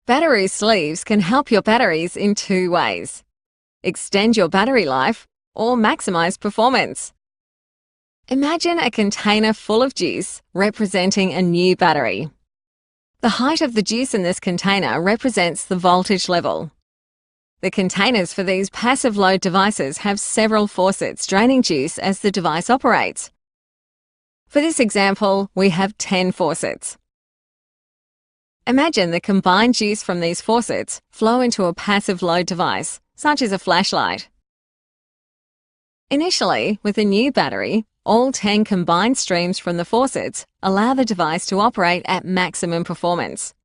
Batteroo sleeves can help your batteries in two ways: extend your battery life or maximize performance. Imagine a container full of juice representing a new battery. The height of the juice in this container represents the voltage level. The containers for these passive load devices have several faucets draining juice as the device operates. For this example, we have 10 faucets. Imagine the combined juice from these faucets flow into a passive load device, such as a flashlight. Initially, with a new battery, all 10 combined streams from the faucets allow the device to operate at maximum performance.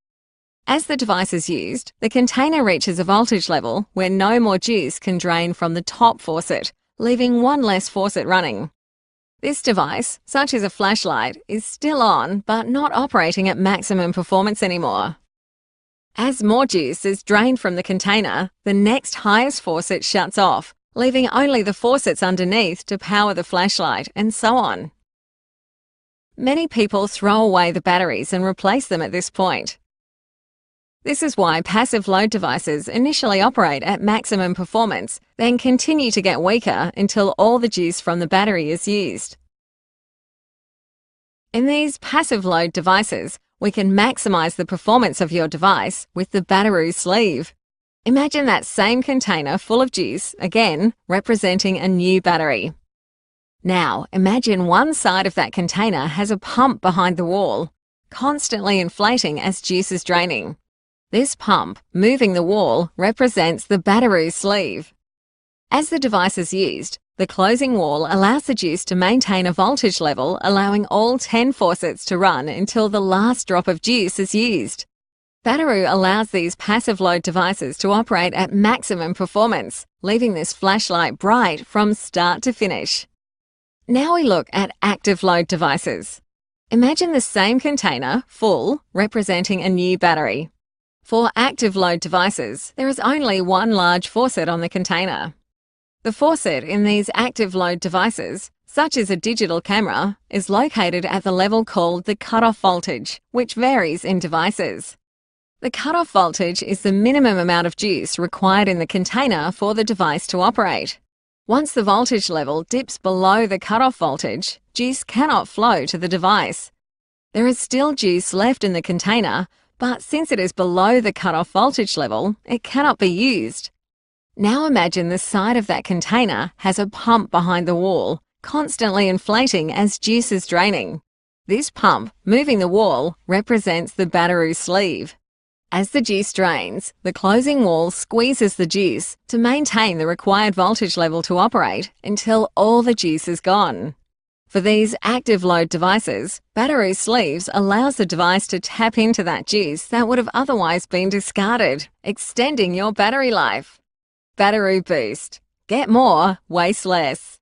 As the device is used, the container reaches a voltage level where no more juice can drain from the top faucet, leaving one less faucet running. This device, such as a flashlight, is still on but not operating at maximum performance anymore. As more juice is drained from the container, the next highest faucet shuts off, leaving only the faucets underneath to power the flashlight, and so on. Many people throw away the batteries and replace them at this point. This is why passive load devices initially operate at maximum performance, then continue to get weaker until all the juice from the battery is used. In these passive load devices, we can maximize the performance of your device with the Batteroo sleeve. Imagine that same container full of juice, again, representing a new battery. Now, imagine one side of that container has a pump behind the wall, constantly inflating as juice is draining. This pump, moving the wall, represents the Batteroo sleeve. As the device is used, the closing wall allows the juice to maintain a voltage level, allowing all 10 faucets to run until the last drop of juice is used. Batteroo allows these passive load devices to operate at maximum performance, leaving this flashlight bright from start to finish. Now we look at active load devices. Imagine the same container, full, representing a new battery. For active load devices, there is only one large faucet on the container. The faucet in these active load devices, such as a digital camera, is located at the level called the cutoff voltage, which varies in devices. The cutoff voltage is the minimum amount of juice required in the container for the device to operate. Once the voltage level dips below the cutoff voltage, juice cannot flow to the device. There is still juice left in the container, but since it is below the cutoff voltage level, it cannot be used. Now imagine the side of that container has a pump behind the wall, constantly inflating as juice is draining. This pump, moving the wall, represents the Batteroo sleeve. As the juice drains, the closing wall squeezes the juice to maintain the required voltage level to operate until all the juice is gone. For these active load devices, Batteroo sleeves allows the device to tap into that juice that would have otherwise been discarded, extending your battery life. Batteroo Boost. Get more, waste less.